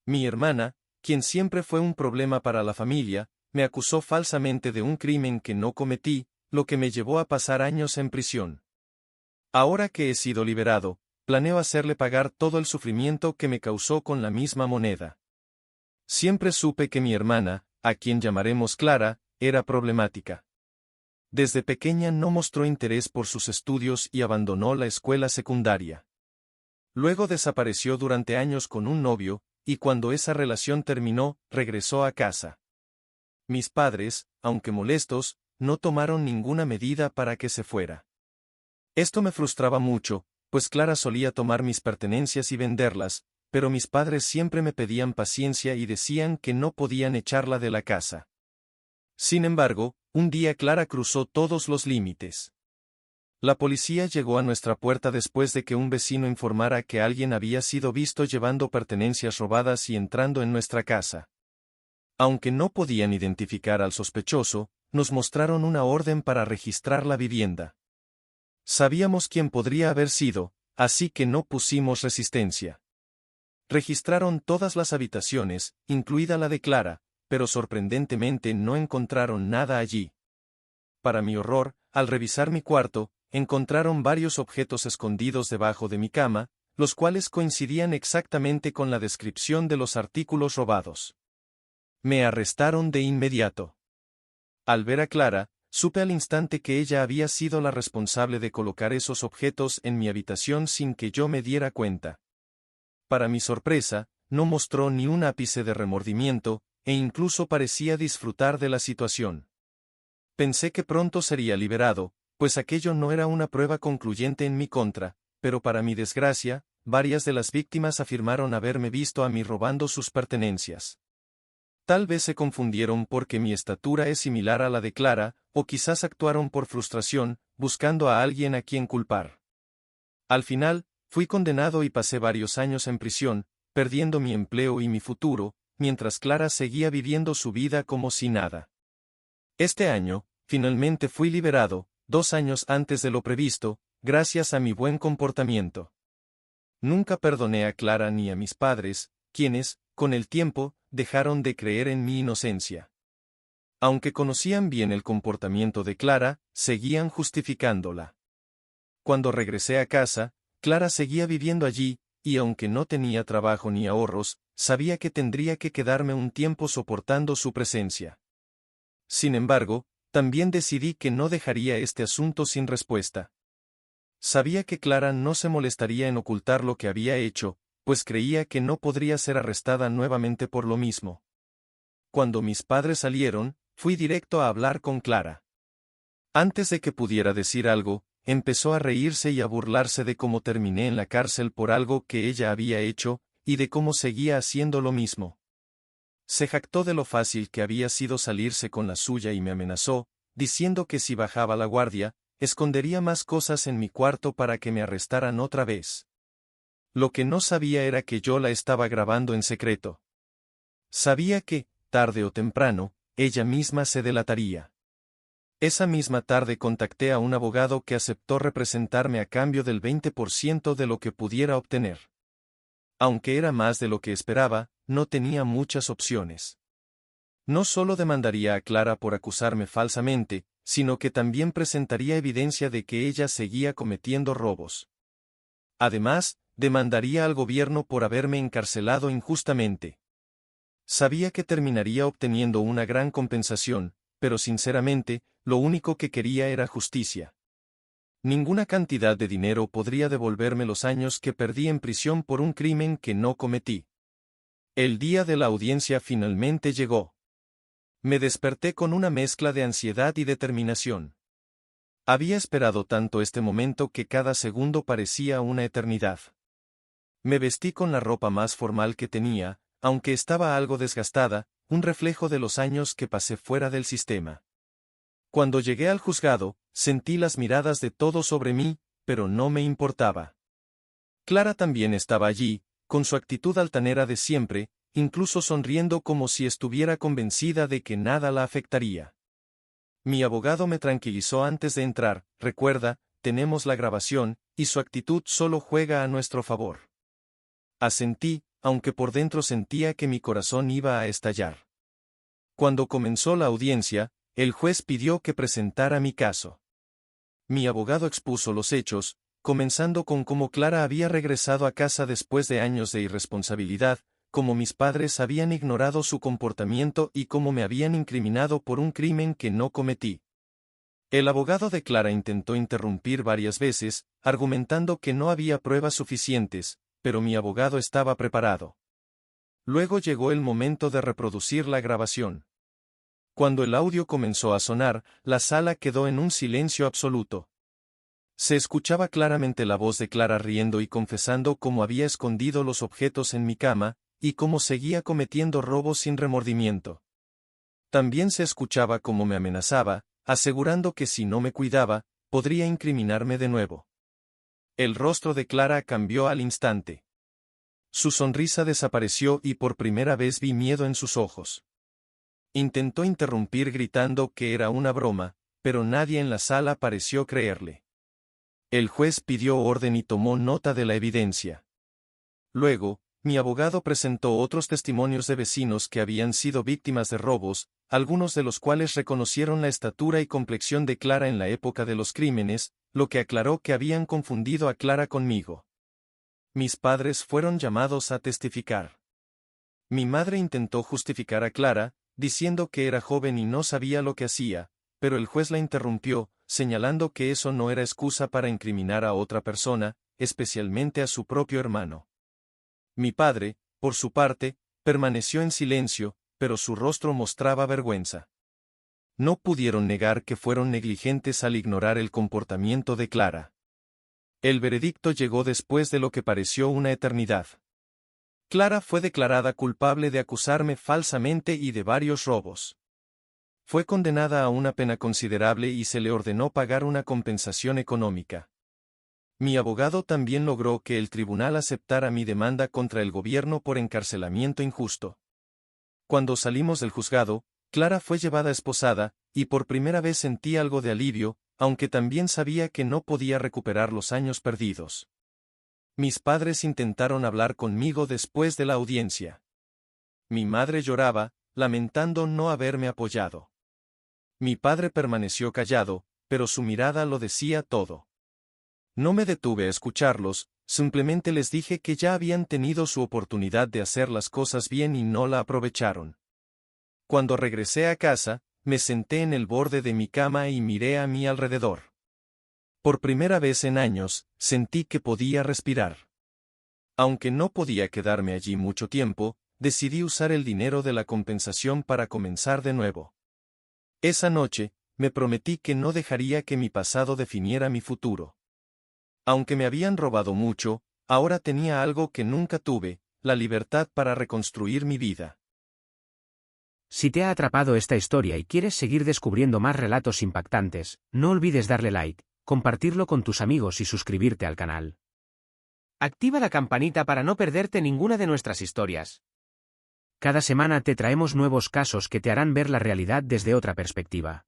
Mi hermana, quien siempre fue un problema para la familia, me acusó falsamente de un crimen que no cometí, lo que me llevó a pasar años en prisión. Ahora que he sido liberado, planeo hacerle pagar todo el sufrimiento que me causó con la misma moneda. Siempre supe que mi hermana, a quien llamaremos Clara, era problemática. Desde pequeña no mostró interés por sus estudios y abandonó la escuela secundaria. Luego desapareció durante años con un novio, y cuando esa relación terminó, regresó a casa. Mis padres, aunque molestos, no tomaron ninguna medida para que se fuera. Esto me frustraba mucho, pues Clara solía tomar mis pertenencias y venderlas, pero mis padres siempre me pedían paciencia y decían que no podían echarla de la casa. Sin embargo, un día Clara cruzó todos los límites. La policía llegó a nuestra puerta después de que un vecino informara que alguien había sido visto llevando pertenencias robadas y entrando en nuestra casa. Aunque no podían identificar al sospechoso, nos mostraron una orden para registrar la vivienda. Sabíamos quién podría haber sido, así que no pusimos resistencia. Registraron todas las habitaciones, incluida la de Clara, pero sorprendentemente no encontraron nada allí. Para mi horror, al revisar mi cuarto, encontraron varios objetos escondidos debajo de mi cama, los cuales coincidían exactamente con la descripción de los artículos robados. Me arrestaron de inmediato. Al ver a Clara, supe al instante que ella había sido la responsable de colocar esos objetos en mi habitación sin que yo me diera cuenta. Para mi sorpresa, no mostró ni un ápice de remordimiento, e incluso parecía disfrutar de la situación. Pensé que pronto sería liberado, pues aquello no era una prueba concluyente en mi contra, pero para mi desgracia, varias de las víctimas afirmaron haberme visto a mí robando sus pertenencias. Tal vez se confundieron porque mi estatura es similar a la de Clara, o quizás actuaron por frustración, buscando a alguien a quien culpar. Al final, fui condenado y pasé varios años en prisión, perdiendo mi empleo y mi futuro, mientras Clara seguía viviendo su vida como si nada. Este año, finalmente fui liberado, 2 años antes de lo previsto, gracias a mi buen comportamiento. Nunca perdoné a Clara ni a mis padres, quienes, con el tiempo, dejaron de creer en mi inocencia. Aunque conocían bien el comportamiento de Clara, seguían justificándola. Cuando regresé a casa, Clara seguía viviendo allí, y aunque no tenía trabajo ni ahorros, sabía que tendría que quedarme un tiempo soportando su presencia. Sin embargo, también decidí que no dejaría este asunto sin respuesta. Sabía que Clara no se molestaría en ocultar lo que había hecho, pues creía que no podría ser arrestada nuevamente por lo mismo. Cuando mis padres salieron, fui directo a hablar con Clara. Antes de que pudiera decir algo, empezó a reírse y a burlarse de cómo terminé en la cárcel por algo que ella había hecho, y de cómo seguía haciendo lo mismo. Se jactó de lo fácil que había sido salirse con la suya y me amenazó, diciendo que si bajaba la guardia, escondería más cosas en mi cuarto para que me arrestaran otra vez. Lo que no sabía era que yo la estaba grabando en secreto. Sabía que, tarde o temprano, ella misma se delataría. Esa misma tarde contacté a un abogado que aceptó representarme a cambio del 20% de lo que pudiera obtener. Aunque era más de lo que esperaba, no tenía muchas opciones. No solo demandaría a Clara por acusarme falsamente, sino que también presentaría evidencia de que ella seguía cometiendo robos. Además, demandaría al gobierno por haberme encarcelado injustamente. Sabía que terminaría obteniendo una gran compensación, pero sinceramente, lo único que quería era justicia. Ninguna cantidad de dinero podría devolverme los años que perdí en prisión por un crimen que no cometí. El día de la audiencia finalmente llegó. Me desperté con una mezcla de ansiedad y determinación. Había esperado tanto este momento que cada segundo parecía una eternidad. Me vestí con la ropa más formal que tenía, aunque estaba algo desgastada, un reflejo de los años que pasé fuera del sistema. Cuando llegué al juzgado, sentí las miradas de todos sobre mí, pero no me importaba. Clara también estaba allí, con su actitud altanera de siempre, incluso sonriendo como si estuviera convencida de que nada la afectaría. Mi abogado me tranquilizó antes de entrar: recuerda, tenemos la grabación, y su actitud solo juega a nuestro favor. Asentí, aunque por dentro sentía que mi corazón iba a estallar. Cuando comenzó la audiencia, el juez pidió que presentara mi caso. Mi abogado expuso los hechos, comenzando con cómo Clara había regresado a casa después de años de irresponsabilidad, cómo mis padres habían ignorado su comportamiento y cómo me habían incriminado por un crimen que no cometí. El abogado de Clara intentó interrumpir varias veces, argumentando que no había pruebas suficientes, pero mi abogado estaba preparado. Luego llegó el momento de reproducir la grabación. Cuando el audio comenzó a sonar, la sala quedó en un silencio absoluto. Se escuchaba claramente la voz de Clara riendo y confesando cómo había escondido los objetos en mi cama, y cómo seguía cometiendo robos sin remordimiento. También se escuchaba cómo me amenazaba, asegurando que si no me cuidaba, podría incriminarme de nuevo. El rostro de Clara cambió al instante. Su sonrisa desapareció y por primera vez vi miedo en sus ojos. Intentó interrumpir gritando que era una broma, pero nadie en la sala pareció creerle. El juez pidió orden y tomó nota de la evidencia. Luego, mi abogado presentó otros testimonios de vecinos que habían sido víctimas de robos, algunos de los cuales reconocieron la estatura y complexión de Clara en la época de los crímenes, lo que aclaró que habían confundido a Clara conmigo. Mis padres fueron llamados a testificar. Mi madre intentó justificar a Clara, diciendo que era joven y no sabía lo que hacía, pero el juez la interrumpió, señalando que eso no era excusa para incriminar a otra persona, especialmente a su propio hermano. Mi padre, por su parte, permaneció en silencio, pero su rostro mostraba vergüenza. No pudieron negar que fueron negligentes al ignorar el comportamiento de Clara. El veredicto llegó después de lo que pareció una eternidad. Clara fue declarada culpable de acusarme falsamente y de varios robos. Fue condenada a una pena considerable y se le ordenó pagar una compensación económica. Mi abogado también logró que el tribunal aceptara mi demanda contra el gobierno por encarcelamiento injusto. Cuando salimos del juzgado, Clara fue llevada esposada, y por primera vez sentí algo de alivio, aunque también sabía que no podía recuperar los años perdidos. Mis padres intentaron hablar conmigo después de la audiencia. Mi madre lloraba, lamentando no haberme apoyado. Mi padre permaneció callado, pero su mirada lo decía todo. No me detuve a escucharlos, simplemente les dije que ya habían tenido su oportunidad de hacer las cosas bien y no la aprovecharon. Cuando regresé a casa, me senté en el borde de mi cama y miré a mi alrededor. Por primera vez en años, sentí que podía respirar. Aunque no podía quedarme allí mucho tiempo, decidí usar el dinero de la compensación para comenzar de nuevo. Esa noche, me prometí que no dejaría que mi pasado definiera mi futuro. Aunque me habían robado mucho, ahora tenía algo que nunca tuve, la libertad para reconstruir mi vida. Si te ha atrapado esta historia y quieres seguir descubriendo más relatos impactantes, no olvides darle like, compartirlo con tus amigos y suscribirte al canal. Activa la campanita para no perderte ninguna de nuestras historias. Cada semana te traemos nuevos casos que te harán ver la realidad desde otra perspectiva.